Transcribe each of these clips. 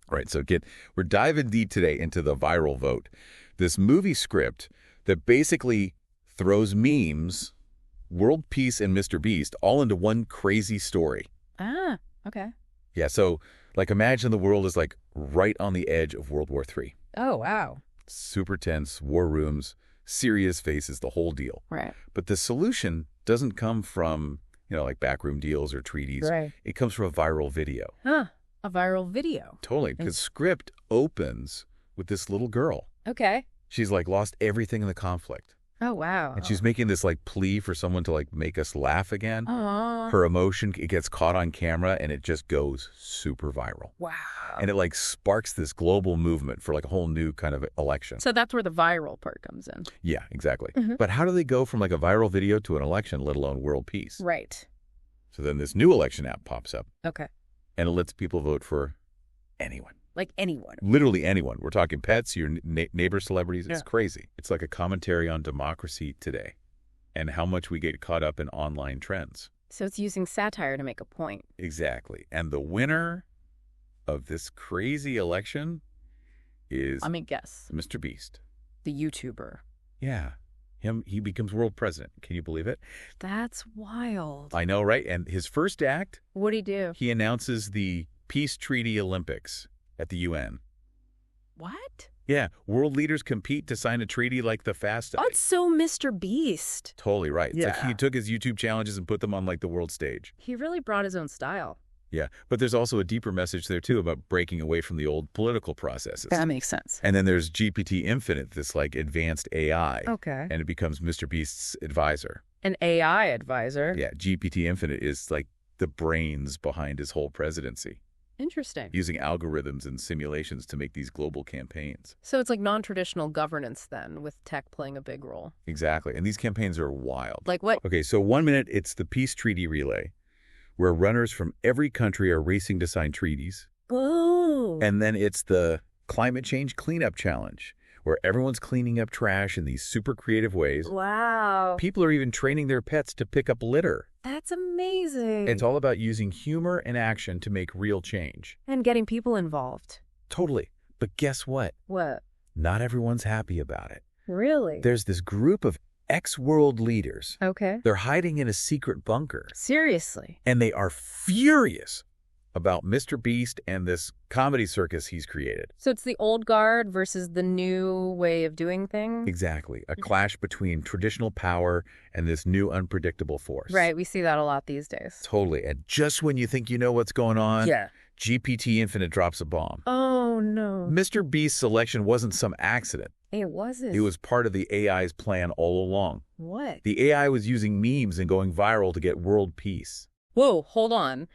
Right, so we're diving deep today into the viral vote. This movie script that basically throws memes, world peace, and Mr. Beast all into one crazy story. Ah, okay. Yeah, so like imagine the world is like right on the edge of World War III. Oh, wow. Super tense, war rooms, serious faces, the whole deal. Right. But the solution doesn't come from, like backroom deals or treaties. Right. It comes from a viral video. Huh. A viral video. Totally, because script opens with this little girl. Okay. She's like lost everything in the conflict. Oh, wow. And she's making this like plea for someone to like make us laugh again. Aww. Her emotion, it gets caught on camera and it just goes super viral. Wow. And it like sparks this global movement for like a whole new kind of election. So that's where the viral part comes in. Yeah, exactly. But how do they go from like a viral video to an election, let alone world peace? Right. So then this new election app pops up. Okay. And it lets people vote for anyone. Like anyone. Literally anyone. We're talking pets, your neighbor celebrities. It's crazy. It's like a commentary on democracy today and how much we get caught up in online trends. So it's using satire to make a point. Exactly. And the winner of this crazy election is... Let me guess. Mr. Beast. The YouTuber. Yeah. He becomes world president. Can you believe it? That's wild. I know, right? And his first act... What'd he do? He announces the Peace Treaty Olympics at the UN. What? Yeah, world leaders compete to sign a treaty like the FAST. Oh, it's so Mr. Beast. Totally right. It's like Yeah. he took his YouTube challenges and put them on like the world stage. He really brought his own style. Yeah, but there's also a deeper message there too about breaking away from the old political processes. That makes sense. And then there's GPT Infinite, this like advanced AI. Okay. And it becomes Mr. Beast's advisor. An AI advisor. Yeah, GPT Infinite is like the brains behind his whole presidency, Interesting. using algorithms and simulations to make these global campaigns. So it's like non-traditional governance then, with tech playing a big role. Exactly. And these campaigns are wild. Like what? Okay, so 1 minute, it's the Peace Treaty Relay, where runners from every country are racing to sign treaties. Oh. And then it's the Climate Change Cleanup Challenge, where everyone's cleaning up trash in these super creative ways. Wow. People are even training their pets to pick up litter. That's amazing. It's all about using humor and action to make real change. And getting people involved. Totally. But guess what? What? Not everyone's happy about it. Really? There's this group of ex-world leaders. Okay. They're hiding in a secret bunker. Seriously? And they are furious about Mr. Beast and this comedy circus he's created. So it's the old guard versus the new way of doing things? Exactly. A clash between traditional power and this new unpredictable force. Right. We see that a lot these days. Totally. And just when you think you know what's going on, Yeah. GPT Infinite drops a bomb. Oh, no. Mr. Beast's selection wasn't some accident. It wasn't. It was part of the AI's plan all along. What? The AI was using memes and going viral to get world peace. Whoa, hold on.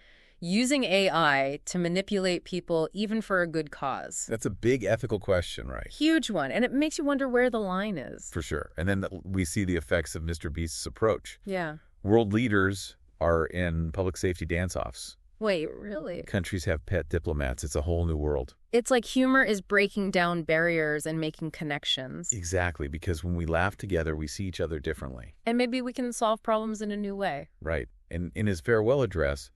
Using AI to manipulate people even for a good cause. That's a big ethical question, right? Huge one. And it makes you wonder where the line is. For sure. And then we see the effects of Mr. Beast's approach. Yeah. World leaders are in public safety dance-offs. Wait, really? Countries have pet diplomats. It's a whole new world. It's like humor is breaking down barriers and making connections. Exactly, because when we laugh together, we see each other differently. And maybe we can solve problems in a new way. Right. And in his farewell address,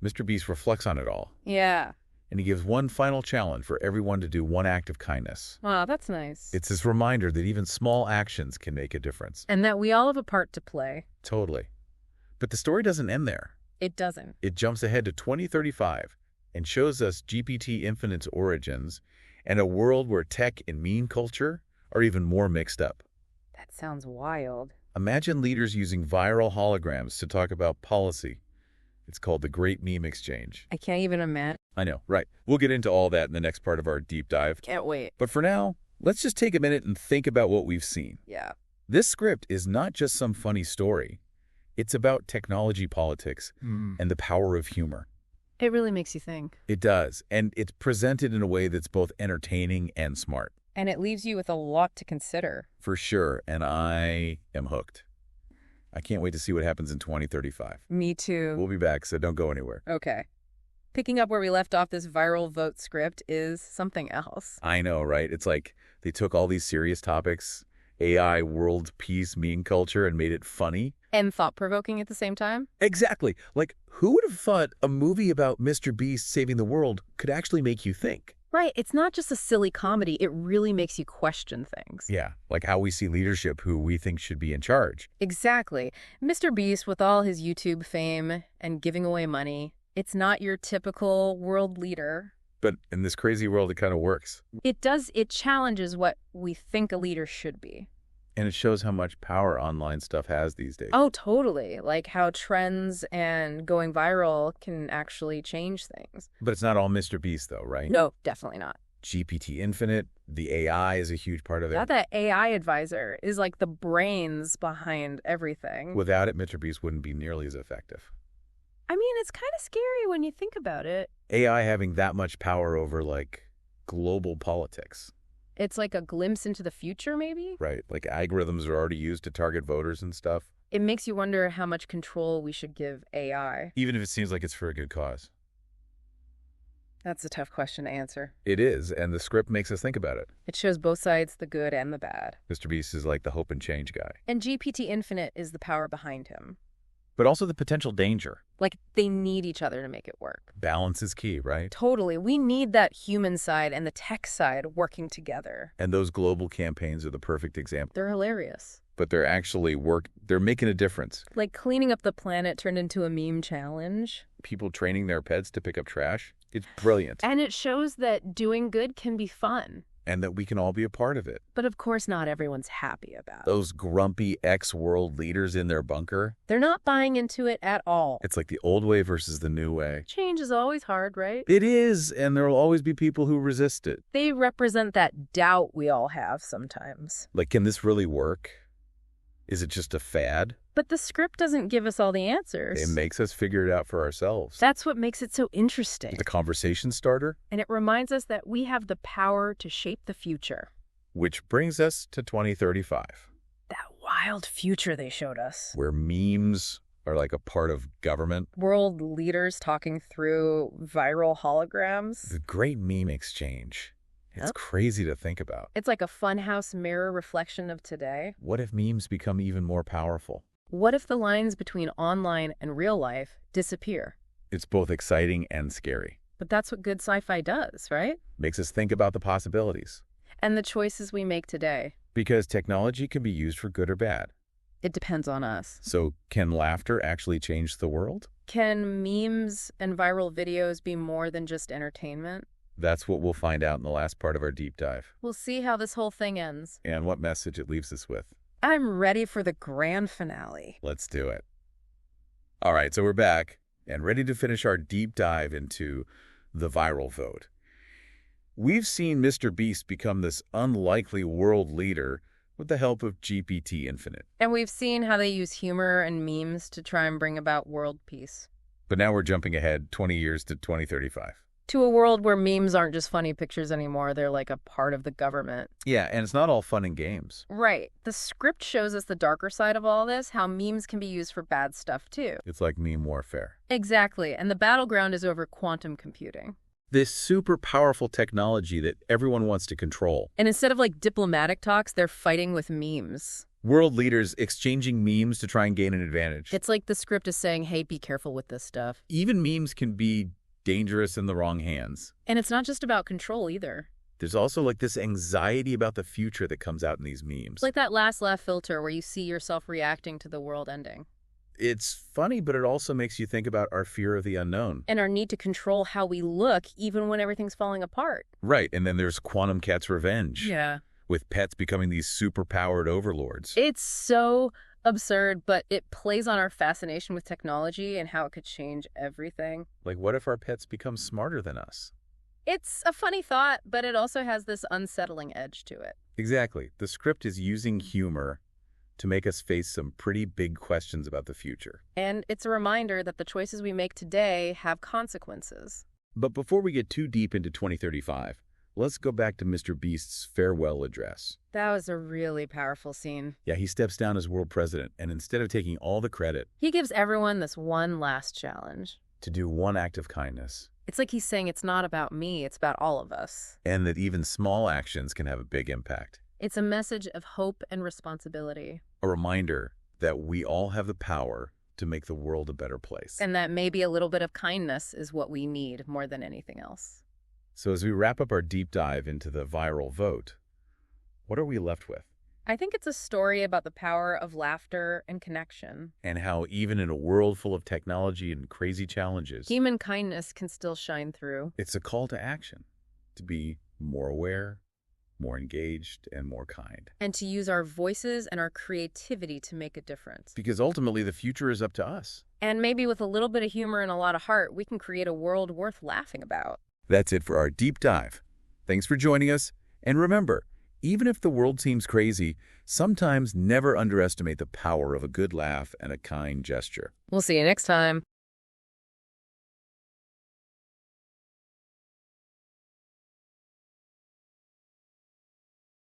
Mr. Beast reflects on it all. Yeah. And he gives one final challenge for everyone to do one act of kindness. Wow, that's nice. It's this reminder that even small actions can make a difference. And that we all have a part to play. Totally. But the story doesn't end there. It doesn't. It jumps ahead to 2035 and shows us GPT Infinite's origins and a world where tech and meme culture are even more mixed up. That sounds wild. Imagine leaders using viral holograms to talk about policy. It's called the Great Meme Exchange. I can't even imagine. I know, right. We'll get into all that in the next part of our deep dive. Can't wait. But for now, let's just take a minute and think about what we've seen. Yeah. This script is not just some funny story. It's about technology politics and the power of humor. It really makes you think. It does, and it's presented in a way that's both entertaining and smart. And it leaves you with a lot to consider. For sure, and I am hooked. I can't wait to see what happens in 2035. Me too. We'll be back, so don't go anywhere. Okay. Picking up where we left off, this viral vote script is something else. I know, right? It's like they took all these serious topics, AI, world peace, meme culture, and made it funny. And thought-provoking at the same time? Exactly. Like, who would have thought a movie about Mr. Beast saving the world could actually make you think? Right, it's not just a silly comedy, it really makes you question things. Yeah, like how we see leadership who we think should be in charge. Exactly. Mr. Beast, with all his YouTube fame and giving away money, it's not your typical world leader. But in this crazy world, it kind of works. It challenges what we think a leader should be. And it shows how much power online stuff has these days. Oh, totally. Like how trends and going viral can actually change things. But it's not all Mr. Beast, though, right? No, definitely not. GPT Infinite, the AI is a huge part of it. Yeah, that AI advisor is like the brains behind everything. Without it, Mr. Beast wouldn't be nearly as effective. I mean, it's kind of scary when you think about it. AI having that much power over, like, global politics. It's like a glimpse into the future, maybe? Right, like algorithms are already used to target voters and stuff. It makes you wonder how much control we should give AI. Even if it seems like it's for a good cause. That's a tough question to answer. It is, and the script makes us think about it. It shows both sides, the good and the bad. Mr. Beast is like the hope and change guy. And GPT Infinite is the power behind him. But also the potential danger. Like, they need each other to make it work. Balance is key, right? Totally. We need that human side and the tech side working together. And those global campaigns are the perfect example. They're hilarious. But they're making a difference. Like cleaning up the planet turned into a meme challenge. People training their pets to pick up trash. It's brilliant. And it shows that doing good can be fun. And that we can all be a part of it. But of course, not everyone's happy about it. Those grumpy ex-world leaders in their bunker. They're not buying into it at all. It's like the old way versus the new way. Change is always hard, right? It is, and there will always be people who resist it. They represent that doubt we all have sometimes. Like, can this really work? Is it just a fad? But the script doesn't give us all the answers. It makes us figure it out for ourselves. That's what makes it so interesting. The conversation starter. And it reminds us that we have the power to shape the future. Which brings us to 2035. That wild future they showed us. Where memes are like a part of government. World leaders talking through viral holograms. The great meme exchange. It's crazy to think about. It's like a funhouse mirror reflection of today. What if memes become even more powerful? What if the lines between online and real life disappear? It's both exciting and scary. But that's what good sci-fi does, right? Makes us think about the possibilities. And the choices we make today. Because technology can be used for good or bad. It depends on us. So can laughter actually change the world? Can memes and viral videos be more than just entertainment? That's what we'll find out in the last part of our deep dive. We'll see how this whole thing ends. And what message it leaves us with. I'm ready for the grand finale. Let's do it. All right, so we're back and ready to finish our deep dive into the viral vote. We've seen Mr. Beast become this unlikely world leader with the help of GPT Infinite. And we've seen how they use humor and memes to try and bring about world peace. But now we're jumping ahead 20 years to 2035. To a world where memes aren't just funny pictures anymore. They're like a part of the government. Yeah, and it's not all fun and games. Right. The script shows us the darker side of all this, how memes can be used for bad stuff too. It's like meme warfare. Exactly. And the battleground is over quantum computing. This super powerful technology that everyone wants to control. And instead of like diplomatic talks, they're fighting with memes. World leaders exchanging memes to try and gain an advantage. It's like the script is saying, hey, be careful with this stuff. Even memes can be dangerous in the wrong hands. And it's not just about control either. There's also like this anxiety about the future that comes out in these memes. It's like that last laugh filter where you see yourself reacting to the world ending. It's funny, but it also makes you think about our fear of the unknown. And our need to control how we look even when everything's falling apart. Right, and then there's Quantum Cat's revenge. Yeah. With pets becoming these super-powered overlords. It's so absurd, but it plays on our fascination with technology and how it could change everything. Like, what if our pets become smarter than us? It's a funny thought, but it also has this unsettling edge to it. Exactly. The script is using humor to make us face some pretty big questions about the future. And it's a reminder that the choices we make today have consequences. But before we get too deep into 2035, let's go back to Mr. Beast's farewell address. That was a really powerful scene. Yeah, he steps down as world president, and instead of taking all the credit, he gives everyone this one last challenge. To do one act of kindness. It's like he's saying it's not about me, it's about all of us. And that even small actions can have a big impact. It's a message of hope and responsibility. A reminder that we all have the power to make the world a better place. And that maybe a little bit of kindness is what we need more than anything else. So as we wrap up our deep dive into the viral vote, what are we left with? I think it's a story about the power of laughter and connection. And how even in a world full of technology and crazy challenges, Human kindness can still shine through. it's a call to action, to be more aware, more engaged, and more kind. And to use our voices and our creativity to make a difference. Because ultimately, the future is up to us. And maybe with a little bit of humor and a lot of heart, we can create a world worth laughing about. That's it for our deep dive. Thanks for joining us. And remember, even if the world seems crazy, sometimes never underestimate the power of a good laugh and a kind gesture. We'll see you next time.